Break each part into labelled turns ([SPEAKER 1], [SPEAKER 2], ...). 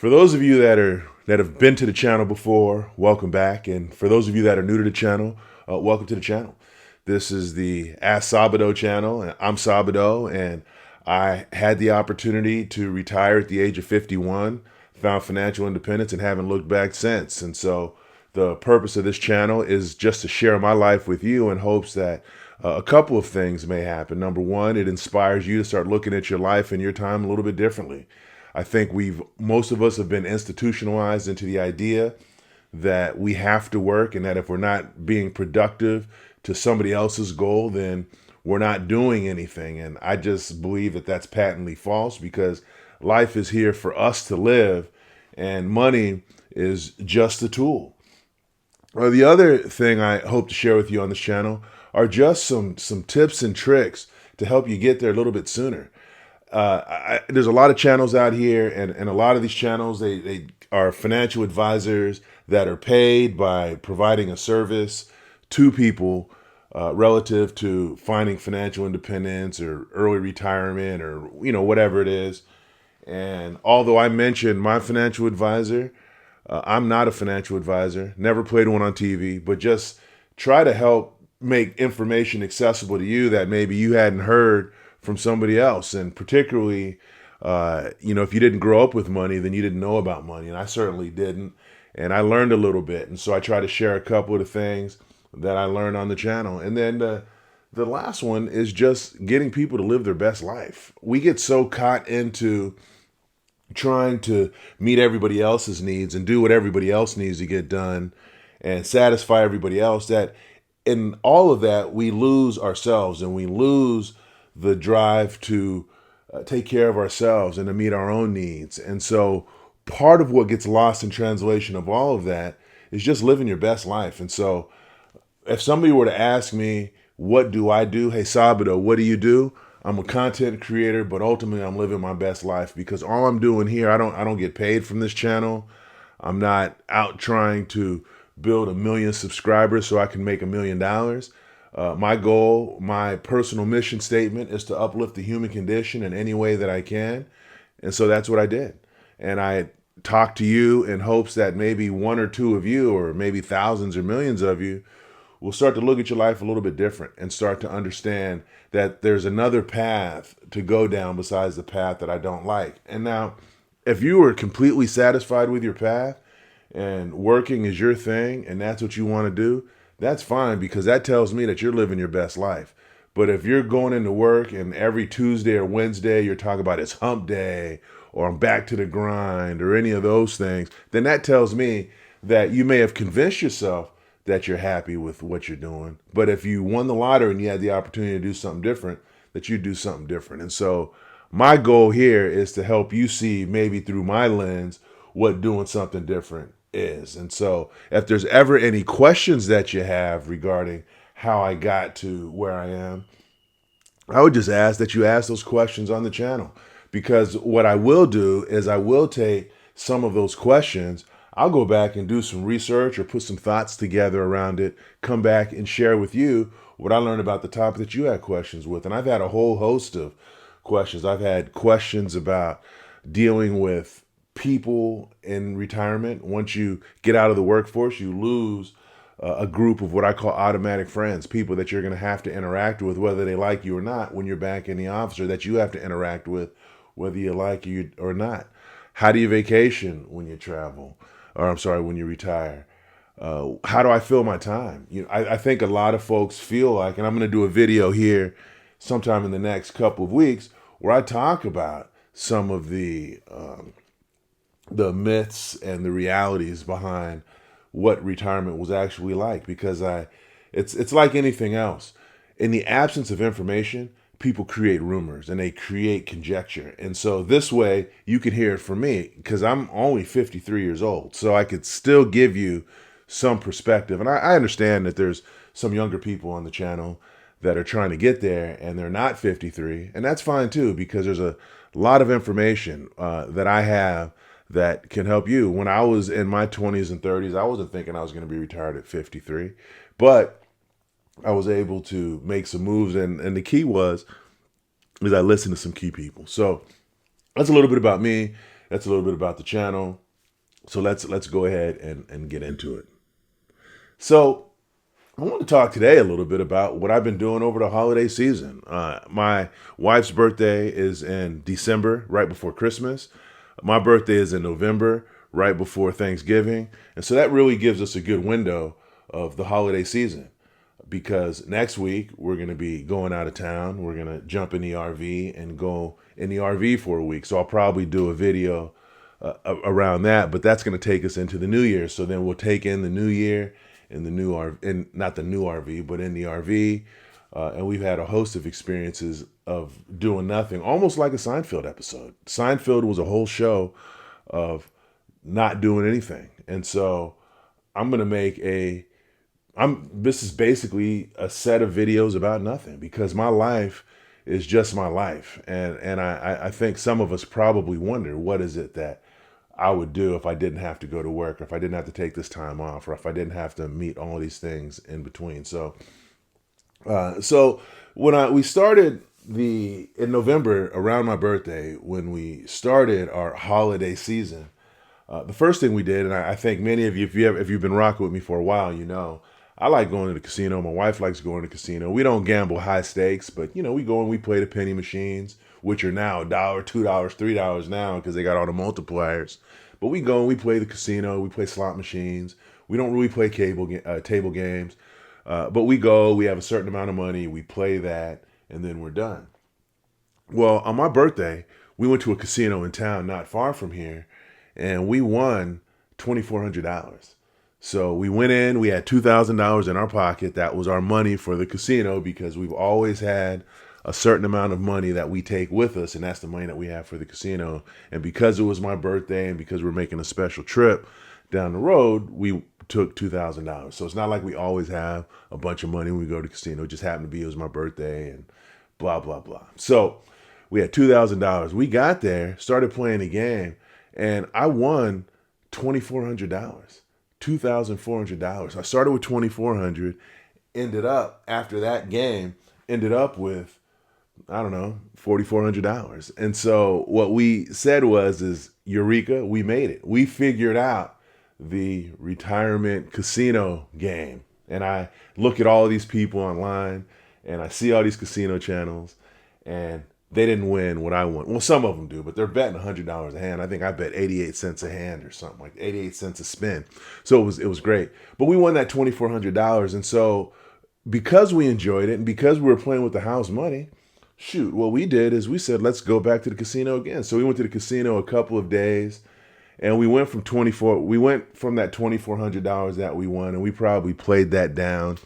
[SPEAKER 1] For those of you that have been to the channel before, welcome back. And for those of you that are new to the channel, welcome to the channel. This is the Ask Sabado channel. And I'm Sabado, and I had the opportunity to retire at the age of 51, found financial independence, and haven't looked back since. And so the purpose of this channel is just to share my life with you in hopes that a couple of things may happen. Number one, it inspires you to start looking at your life and your time a little bit differently. I think most of us have been institutionalized into the idea that we have to work, and that if we're not being productive to somebody else's goal, then we're not doing anything. And I just believe that that's patently false, because life is here for us to live, and money is just a tool. Well, the other thing I hope to share with you on this channel are just some tips and tricks to help you get there a little bit sooner. There's a lot of channels out here, and a lot of these channels, they are financial advisors that are paid by providing a service to people relative to finding financial independence or early retirement, or whatever it is. And although I mentioned my financial advisor, I'm not a financial advisor, never played one on TV, but just try to help make information accessible to you that maybe you hadn't heard from somebody else. And particularly, if you didn't grow up with money, then you didn't know about money. And I certainly didn't. And I learned a little bit. And so I try to share a couple of the things that I learned on the channel. And then the last one is just getting people to live their best life. We get so caught into trying to meet everybody else's needs and do what everybody else needs to get done and satisfy everybody else, that in all of that, we lose ourselves, and we lose the drive to take care of ourselves and to meet our own needs. And so part of what gets lost in translation of all of that is just living your best life. And so if somebody were to ask me, what do I do? Hey, Sabado, what do you do? I'm a content creator, but ultimately I'm living my best life, because all I'm doing here, I don't get paid from this channel. I'm not out trying to build 1 million subscribers so I can make $1 million. My goal, my personal mission statement, is to uplift the human condition in any way that I can. And so that's what I did. And I talked to you in hopes that maybe one or two of you, or maybe thousands or millions of you, will start to look at your life a little bit different and start to understand that there's another path to go down besides the path that I don't like. And now, if you are completely satisfied with your path and working is your thing and that's what you want to do, that's fine, because that tells me that you're living your best life. But if you're going into work and every Tuesday or Wednesday you're talking about it's hump day, or I'm back to the grind, or any of those things, then that tells me that you may have convinced yourself that you're happy with what you're doing. But if you won the lottery and you had the opportunity to do something different, that you do something different. And so my goal here is to help you see, maybe through my lens, what doing something different is. And so if there's ever any questions that you have regarding how I got to where I am, I would just ask that you ask those questions on the channel, because what I will do is I will take some of those questions, I'll go back and do some research or put some thoughts together around it, come back and share with you what I learned about the topic that you had questions with. And I've had a whole host of questions. I've had questions about dealing with people in retirement. Once you get out of the workforce, you lose a group of what I call automatic friends, people that you're going to have to interact with, whether they like you or not, when you're back in the office, or that you have to interact with, whether you like you or not. How do you vacation when you travel? Or I'm sorry, when you retire? How do I fill my time? I think a lot of folks feel like, and I'm going to do a video here sometime in the next couple of weeks where I talk about some of the myths and the realities behind what retirement was actually like, because it's like anything else. In the absence of information, people create rumors and they create conjecture. And so this way you can hear it from me, because I'm only 53 years old. So I could still give you some perspective. And I understand that there's some younger people on the channel that are trying to get there and they're not 53. And that's fine too, because there's a lot of information that I have that can help you. When I was in my 20s and 30s, I wasn't thinking I was going to be retired at 53. But I was able to make some moves, and the key was is I listened to some key people. So that's a little bit about me. That's a little bit about the channel. So let's go ahead and get into it. So I want to talk today a little bit about what I've been doing over the holiday season. My wife's birthday is in December, right before Christmas. My birthday is in November, right before Thanksgiving. And so that really gives us a good window of the holiday season, because next week we're going to be going out of town. We're going to jump in the RV and go in the RV for a week. So I'll probably do a video around that, but that's going to take us into the new year. So then we'll take in the new year in the new RV, in not the new RV, but in the RV. And we've had a host of experiences of doing nothing, almost like a Seinfeld episode. Seinfeld was a whole show of not doing anything. And so I'm going to make this is basically a set of videos about nothing, because my life is just my life. And I think some of us probably wonder, what is it that I would do if I didn't have to go to work, or if I didn't have to take this time off, or if I didn't have to meet all these things in between. So when we started in November, around my birthday, when we started our holiday season, the first thing we did, and I think many of you, if you've been rocking with me for a while, I like going to the casino. My wife likes going to the casino. We don't gamble high stakes, but we go and we play the penny machines, which are now $1, $2, $3 now, because they got all the multipliers. But we go and we play the casino. We play slot machines. We don't really play table games, but we go. We have a certain amount of money. We play that, and then we're done. Well, on my birthday, we went to a casino in town not far from here, and we won $2,400. So we went in, we had $2,000 in our pocket. That was our money for the casino, because we've always had a certain amount of money that we take with us, and that's the money that we have for the casino. And because it was my birthday, and because we're making a special trip down the road, we took $2,000. So it's not like we always have a bunch of money when we go to the casino. It just happened to be it was my birthday and blah, blah, blah. So we had $2,000. We got there, started playing the game, and I won $2,400. $2,400. I started with $2,400, ended up after that game, with, I don't know, $4,400. And so what we said is Eureka, we made it. We figured out the retirement casino game. And I look at all of these people online, and I see all these casino channels, and they didn't win what I won. Well, some of them do, but they're betting $100 a hand. I think I bet 88 cents a hand or something, like 88 cents a spin. So it was great. But we won that $2,400. And so because we enjoyed it, and because we were playing with the house money, what we did is we said, let's go back to the casino again. So we went to the casino a couple of days, and we went from that $2,400 that we won, and we probably played that down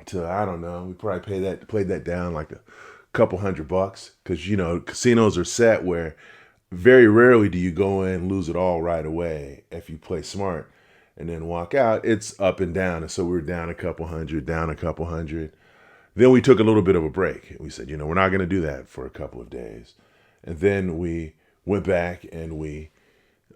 [SPEAKER 1] to, I don't know, we probably played that down like a couple $100, because casinos are set where very rarely do you go in and lose it all right away. If you play smart and then walk out, it's up and down. And so we were down a couple hundred. Then we took a little bit of a break. We said, we're not going to do that for a couple of days. And then we went back and we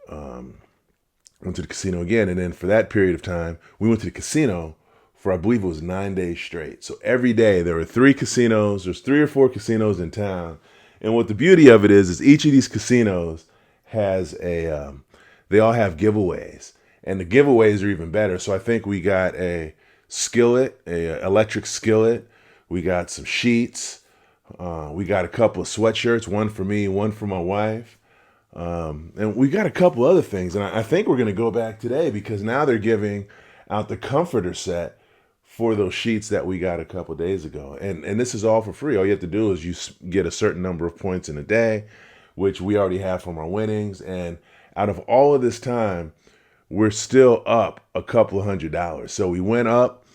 [SPEAKER 1] went to the casino again. And then for that period of time, we went to the casino for, I believe it was 9 days straight. So every day there were 3 casinos. There's 3 or 4 casinos in town. And what the beauty of it is each of these casinos has they all have giveaways. And the giveaways are even better. So I think we got a electric skillet. We got some sheets. We got a couple of sweatshirts, one for me, one for my wife. And we got a couple other things. And I think we're going to go back today, because now they're giving out the comforter set for those sheets that we got a couple days ago. And this is all for free. All you have to do is you get a certain number of points in a day, which we already have from our winnings. And out of all of this time, we're still up a couple of $100. So we went up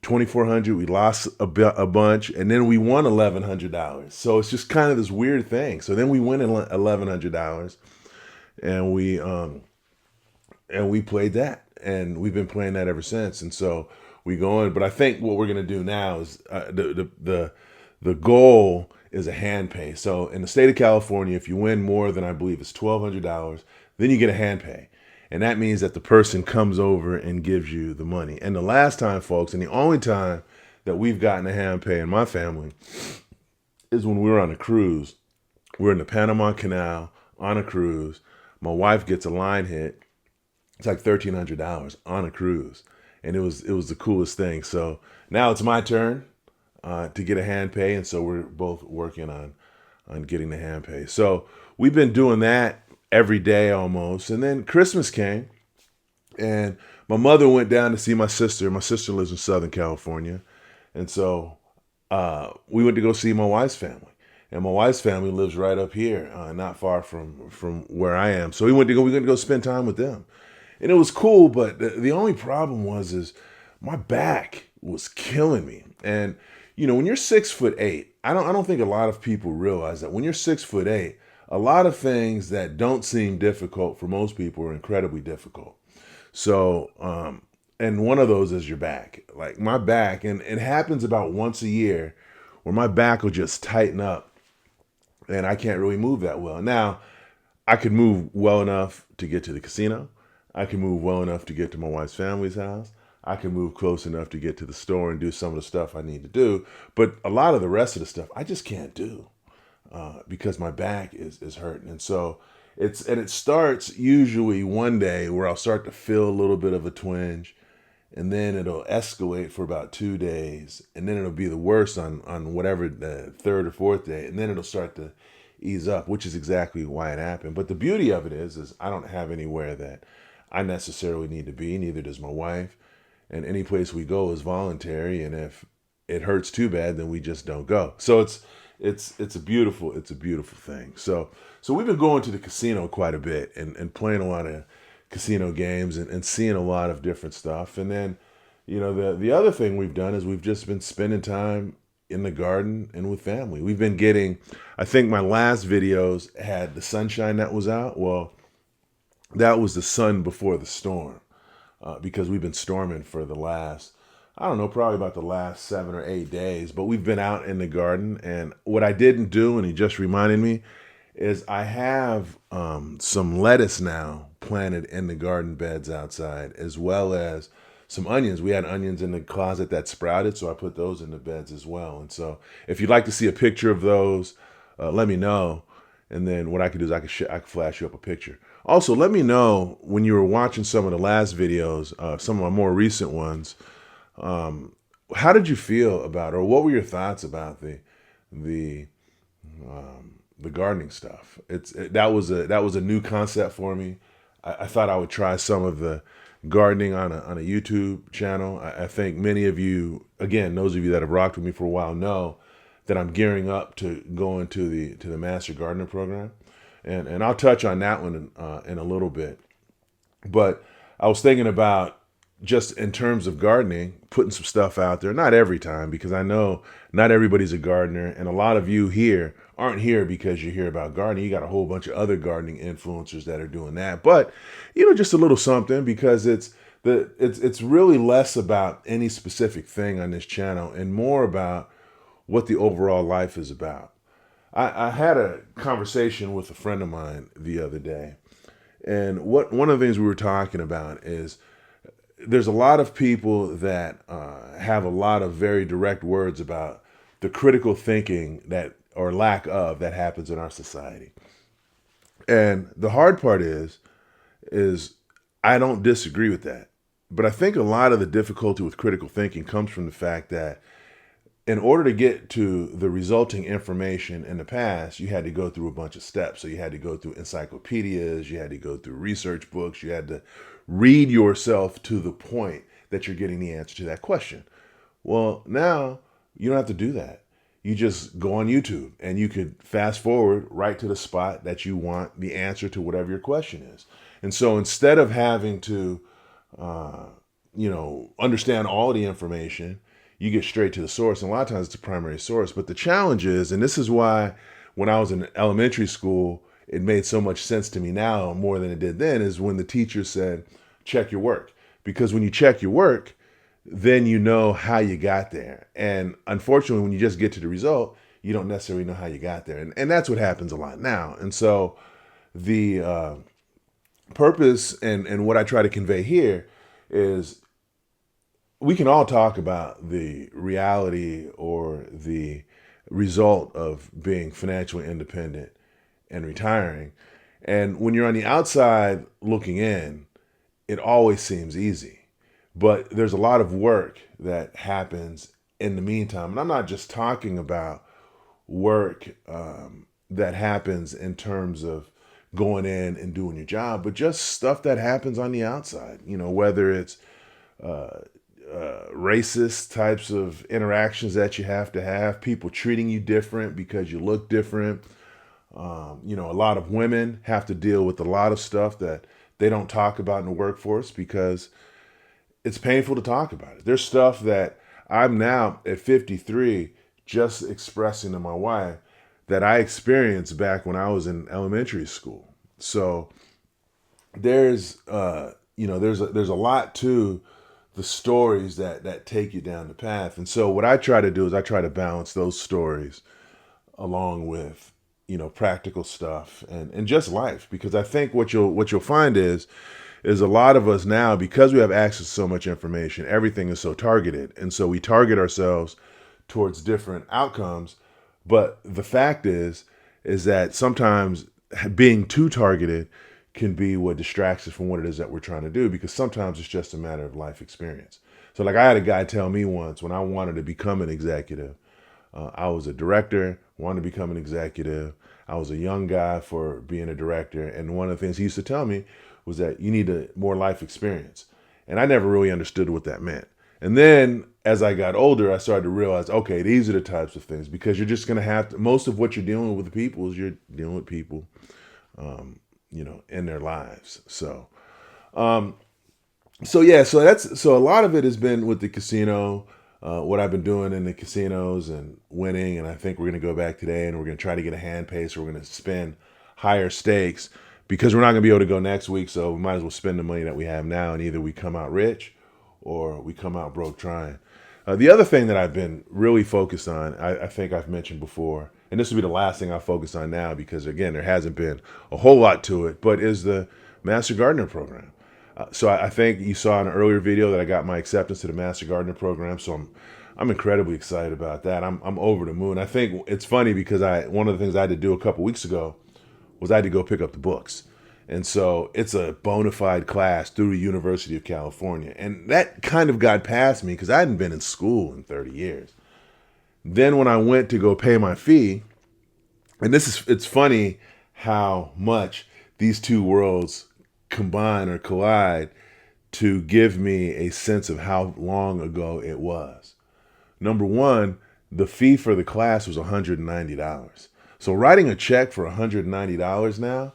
[SPEAKER 1] $2,400, we lost a bunch, and then we won $1,100. So it's just kind of this weird thing. So then we win $1,100, and we played that, and we've been playing that ever since. And so we go on. But I think what we're gonna do now is the goal is a hand pay. So in the state of California, if you win more than, I believe it's $1,200, then you get a hand pay. And that means that the person comes over and gives you the money. And the last time, folks, and the only time that we've gotten a hand pay in my family is when we were on a cruise. We're in the Panama Canal on a cruise. my wife gets a line hit. It's like $1,300 on a cruise, and it was the coolest thing. So now it's my turn to get a hand pay, and so we're both working on getting the hand pay. So we've been doing that every day almost, and then Christmas came, and my mother went down to see my sister. My sister lives in Southern California, and so we went to go see my wife's family. And my wife's family lives right up here, not far from where I am. So we went to go spend time with them, and it was cool. But the only problem is my back was killing me. And when you're 6'8", I don't think a lot of people realize that when you're 6'8", a lot of things that don't seem difficult for most people are incredibly difficult. So, and one of those is your back. Like my back, and it happens about once a year where my back will just tighten up and I can't really move that well. Now, I could move well enough to get to the casino. I can move well enough to get to my wife's family's house. I can move close enough to get to the store and do some of the stuff I need to do. But a lot of the rest of the stuff I just can't do because my back is hurting. And so it starts usually one day where I'll start to feel a little bit of a twinge, and then it'll escalate for about 2 days, and then it'll be the worst on whatever the third or fourth day, and then it'll start to ease up, which is exactly why it happened. But the beauty of it is I don't have anywhere that I necessarily need to be, neither does my wife, and any place we go is voluntary, and if it hurts too bad, then we just don't go. So it's a beautiful thing. So we've been going to the casino quite a bit and playing a lot of casino games and seeing a lot of different stuff. And then, the other thing we've done is we've just been spending time in the garden and with family. We've been getting, I think my last videos had the sunshine that was out. Well, that was the sun before the storm, because we've been storming for the last, I don't know, probably about the last 7 or 8 days. But we've been out in the garden, and what I didn't do, and he just reminded me, is I have some lettuce now planted in the garden beds outside, as well as some onions. We had onions in the closet that sprouted, so I put those in the beds as well. And so if you'd like to see a picture of those, let me know. And then what I could do is I could flash you up a picture. Also, let me know when you were watching some of the last videos, some of my more recent ones, how did you feel about, or what were your thoughts about the gardening stuff? That was a new concept for me. I thought I would try some of the gardening on a YouTube channel. I think many of you, again, those of you that have rocked with me for a while, know that I'm gearing up to go into the Master Gardener program, and I'll touch on that one in a little bit. But I was thinking about, just in terms of gardening, putting some stuff out there. Not every time, because I know not everybody's a gardener, and a lot of you here aren't here because you hear about gardening. You got a whole bunch of other gardening influencers that are doing that. But just a little something, because it's really less about any specific thing on this channel and more about what the overall life is about. I had a conversation with a friend of mine the other day, and one of the things we were talking about is there's a lot of people that have a lot of very direct words about the critical thinking that, or lack of, that happens in our society. And the hard part is I don't disagree with that. But I think a lot of the difficulty with critical thinking comes from the fact that in order to get to the resulting information in the past, you had to go through a bunch of steps. So you had to go through encyclopedias, you had to go through research books, you had to read yourself to the point that you're getting the answer to that question. Well, now you don't have to do that. You just go on YouTube and you could fast forward right to the spot that you want the answer to whatever your question is. And so instead of having to, understand all the information, you get straight to the source. And a lot of times it's a primary source. But the challenge is, and this is why when I was in elementary school, it made so much sense to me now more than it did then, is when the teacher said, check your work. Because when you check your work, then you know how you got there. And unfortunately, when you just get to the result, you don't necessarily know how you got there. And that's what happens a lot now. And so the purpose and what I try to convey here is we can all talk about the reality or the result of being financially independent and retiring. And when you're on the outside looking in, it always seems easy. But there's a lot of work that happens in the meantime. And I'm not just talking about work that happens in terms of going in and doing your job, but just stuff that happens on the outside. Whether it's racist types of interactions that you have to have, people treating you different because you look different. A lot of women have to deal with a lot of stuff that they don't talk about in the workforce because it's painful to talk about it. There's stuff that I'm now at 53 just expressing to my wife that I experienced back when I was in elementary school. So there's a lot to the stories that take you down the path. And so what I try to do is I try to balance those stories along with practical stuff and just life, because I think what you'll find is a lot of us now, because we have access to so much information, everything is so targeted, and so we target ourselves towards different outcomes. But the fact is that sometimes being too targeted can be what distracts us from what it is that we're trying to do, because sometimes it's just a matter of life experience. So like I had a guy tell me once, when I wanted to become an executive, I was a director, wanted to become an executive. I was a young guy for being a director. And one of the things he used to tell me was that you need more life experience. And I never really understood what that meant. And then as I got older, I started to realize, okay, these are the types of things, because you're just going to have to, most of what you're dealing with people is you're dealing with people, in their lives. So so a lot of it has been with the casino, what I've been doing in the casinos and winning. And I think we're going to go back today and we're going to try to get a hand pace. We're going to spend higher stakes because we're not going to be able to go next week. So we might as well spend the money that we have now, and either we come out rich or we come out broke trying. The other thing that I've been really focused on, I think I've mentioned before, and this will be the last thing I focus on now because, again, there hasn't been a whole lot to it, but is the Master Gardener program. So I think you saw in an earlier video that I got my acceptance to the Master Gardener program. So I'm incredibly excited about that. I'm over the moon. I think it's funny because one of the things I had to do a couple weeks ago was I had to go pick up the books. And so it's a bona fide class through the University of California. And that kind of got past me because I hadn't been in school in 30 years. Then when I went to go pay my fee, and it's funny how much these two worlds combine or collide to give me a sense of how long ago it was. Number one, the fee for the class was $190. So writing a check for $190 now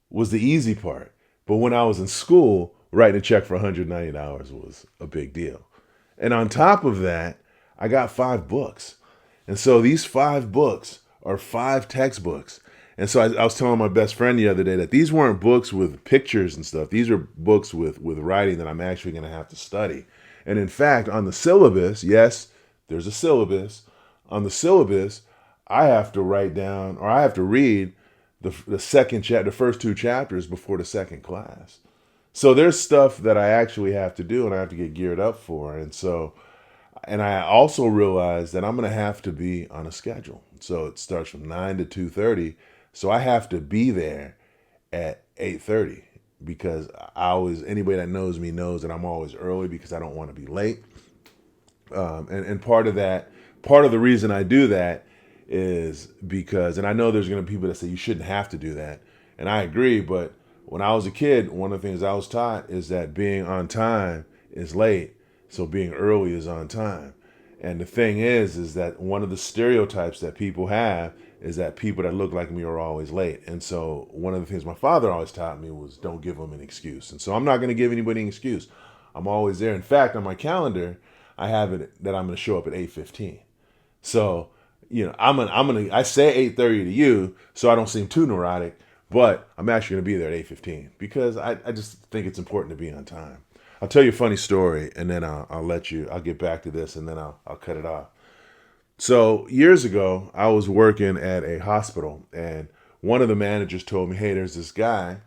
[SPEAKER 1] was the easy part. But when I was in school, writing a check for $190 was a big deal. And on top of that, I got 5 books. And so these 5 books are 5 textbooks. And so I was telling my best friend the other day that these weren't books with pictures and stuff. These are books with writing that I'm actually going to have to study. And in fact, on the syllabus, yes, there's a syllabus. On the syllabus, I have to write down, or I have to read the second chapter, the first 2 chapters before the second class. So there's stuff that I actually have to do and I have to get geared up for. And I also realized that I'm going to have to be on a schedule. So it starts from 9 to 2:30. So I have to be there at 8:30 because anybody that knows me knows that I'm always early because I don't want to be late. And part of the reason I do that is because, and I know there's going to be people that say you shouldn't have to do that. And I agree, but when I was a kid, one of the things I was taught is that being on time is late. So being early is on time. And the thing is that one of the stereotypes that people have is that people that look like me are always late. And so one of the things my father always taught me was don't give them an excuse. And so I'm not going to give anybody an excuse. I'm always there. In fact, on my calendar, I have it that I'm going to show up at 8:15. So, I say 8:30 to you so I don't seem too neurotic, but I'm actually going to be there at 8:15 because I just think it's important to be on time. I'll tell you a funny story and then I'll get back to this and then I'll cut it off. So years ago, I was working at a hospital and one of the managers told me, hey, there's this guy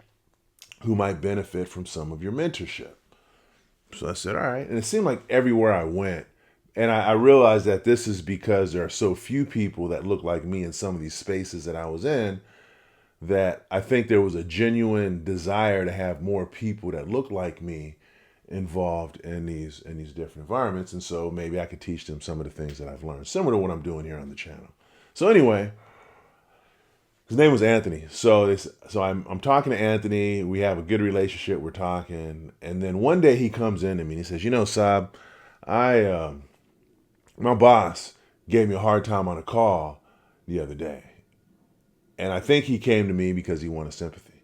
[SPEAKER 1] who might benefit from some of your mentorship. So I said, all right. And it seemed like everywhere I went, and I realized that this is because there are so few people that look like me in some of these spaces that I was in, that I think there was a genuine desire to have more people that look like me involved in these different environments, and so maybe I could teach them some of the things that I've learned, similar to what I'm doing here on the channel. So anyway, his name was Anthony. So I'm talking to Anthony. We have a good relationship. We're talking, and then one day he comes in to me and he says, "You know, Saab, I my boss gave me a hard time on a call the other day, and I think he came to me because he wanted sympathy."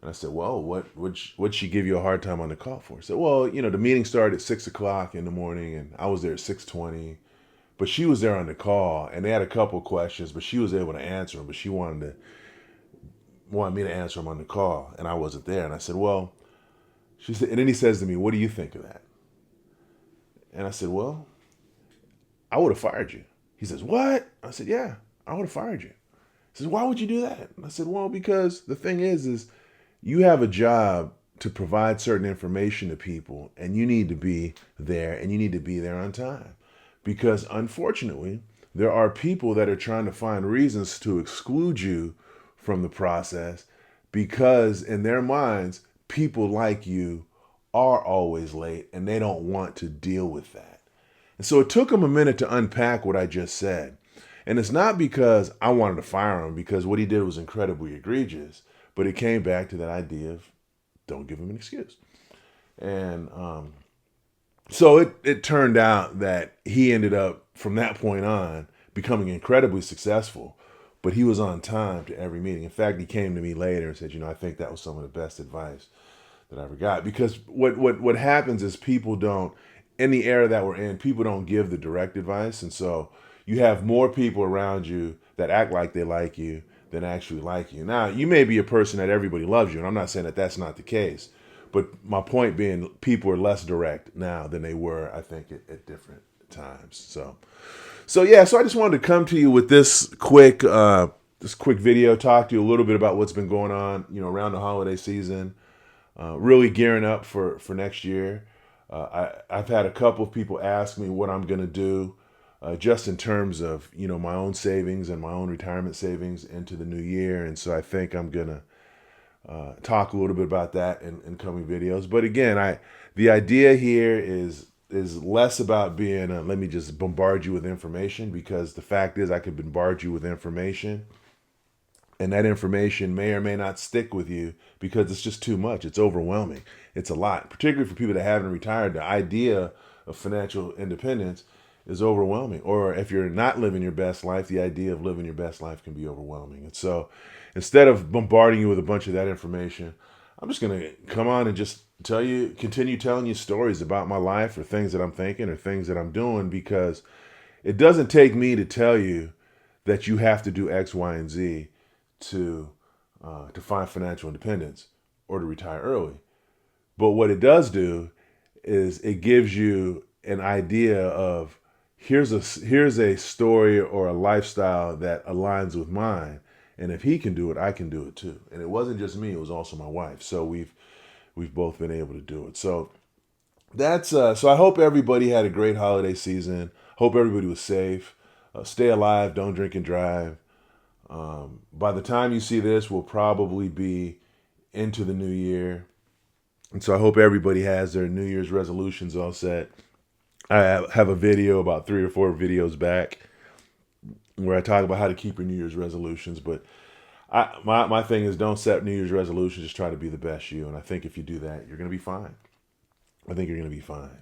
[SPEAKER 1] And I said, "Well, what'd she give you a hard time on the call for?" He said, "Well, the meeting started at 6 o'clock in the morning, and I was there at 6:20. But she was there on the call, and they had a couple of questions, but she was able to answer them. But she wanted me to answer them on the call, and I wasn't there." And I said, "Well," she said, and then he says to me, "What do you think of that?" And I said, "Well, I would have fired you." He says, "What?" I said, "Yeah, I would have fired you." He says, "Why would you do that?" And I said, "Well, because the thing is you have a job to provide certain information to people, and you need to be there, and you need to be there on time. Because unfortunately, there are people that are trying to find reasons to exclude you from the process because in their minds, people like you are always late and they don't want to deal with that." And so it took him a minute to unpack what I just said. And it's not because I wanted to fire him, because what he did was incredibly egregious, but it came back to that idea of don't give him an excuse. And so it turned out that he ended up, from that point on, becoming incredibly successful, but he was on time to every meeting. In fact, he came to me later and said, "I think that was some of the best advice that I ever got." Because what happens is people don't, in the era that we're in, people don't give the direct advice. And so you have more people around you that act like they like you than actually like you. Now, you may be a person that everybody loves you, and I'm not saying that that's not the case. But my point being, people are less direct now than they were, I think, at different times. So yeah. So I just wanted to come to you with this quick video, talk to you a little bit about what's been going on, around the holiday season. Really gearing up for next year. I've had a couple of people ask me what I'm going to do, just in terms of my own savings and my own retirement savings into the new year, and so I think I'm gonna talk a little bit about that in coming videos. But again, the idea here is less about being let me just bombard you with information, because the fact is I could bombard you with information and that information may or may not stick with you because it's just too much. It's overwhelming. It's a lot, particularly for people that haven't retired. The idea of financial independence is overwhelming. Or if you're not living your best life, the idea of living your best life can be overwhelming. And so instead of bombarding you with a bunch of that information, I'm just going to come on and just continue telling you stories about my life, or things that I'm thinking, or things that I'm doing, because it doesn't take me to tell you that you have to do X, Y, and Z to find financial independence or to retire early. But what it does do is it gives you an idea of here's a story or a lifestyle that aligns with mine, and if he can do it, I can do it too. And it wasn't just me; it was also my wife. So we've both been able to do it. So that's so I hope everybody had a great holiday season. Hope everybody was safe. Stay alive. Don't drink and drive. By the time you see this, we'll probably be into the new year. And so I hope everybody has their New Year's resolutions all set. I have a video about 3 or 4 videos back where I talk about how to keep your New Year's resolutions. But my thing is, don't set New Year's resolutions. Just try to be the best you. And I think if you do that, you're going to be fine. I think you're going to be fine.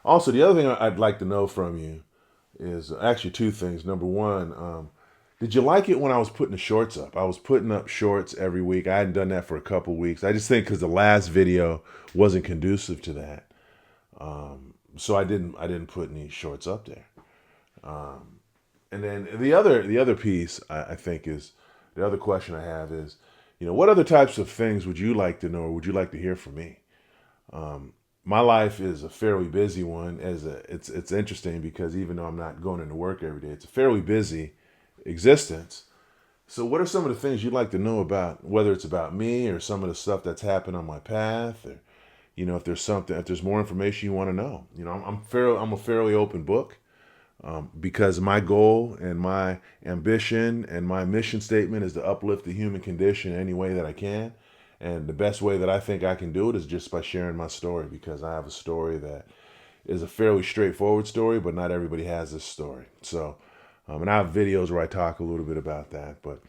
[SPEAKER 1] Also, the other thing I'd like to know from you is actually 2 things. Number one, did you like it when I was putting the shorts up? I was putting up shorts every week. I hadn't done that for a couple weeks. I just think because the last video wasn't conducive to that, so I didn't put any shorts up there. And then the other piece I think is, the other question I have is, what other types of things would you like to know, or would you like to hear from me? My life is a fairly busy one. It's interesting because even though I'm not going into work every day, it's a fairly busy existence. So what are some of the things you'd like to know about, whether it's about me or some of the stuff that's happened on my path, or if there's more information you want to know. I'm a fairly open book. because my goal and my ambition and my mission statement is to uplift the human condition any way that I can. And the best way that I think I can do it is just by sharing my story, because I have a story that is a fairly straightforward story, but not everybody has this story. So, and I have videos where I talk a little bit about that. But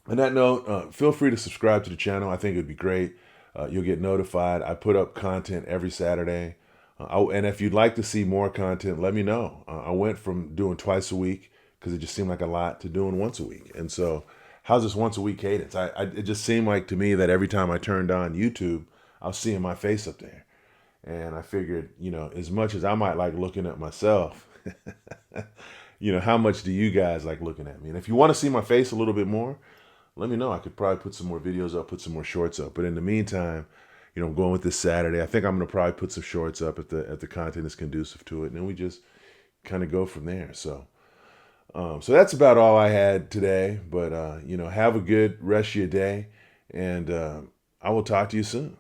[SPEAKER 1] on that note, feel free to subscribe to the channel. I think it'd be great. You'll get notified. I put up content every Saturday. And if you'd like to see more content, let me know. I went from doing twice a week because it just seemed like a lot to doing once a week. And so, how's this once a week cadence? It just seemed like to me that every time I turned on YouTube, I was seeing my face up there. And I figured, as much as I might like looking at myself, how much do you guys like looking at me? And if you want to see my face a little bit more, let me know. I could probably put some more videos up, put some more shorts up. But in the meantime, I'm going with this Saturday. I think I'm going to probably put some shorts up if the content is conducive to it, and then we just kind of go from there. So that's about all I had today. But have a good rest of your day, and I will talk to you soon.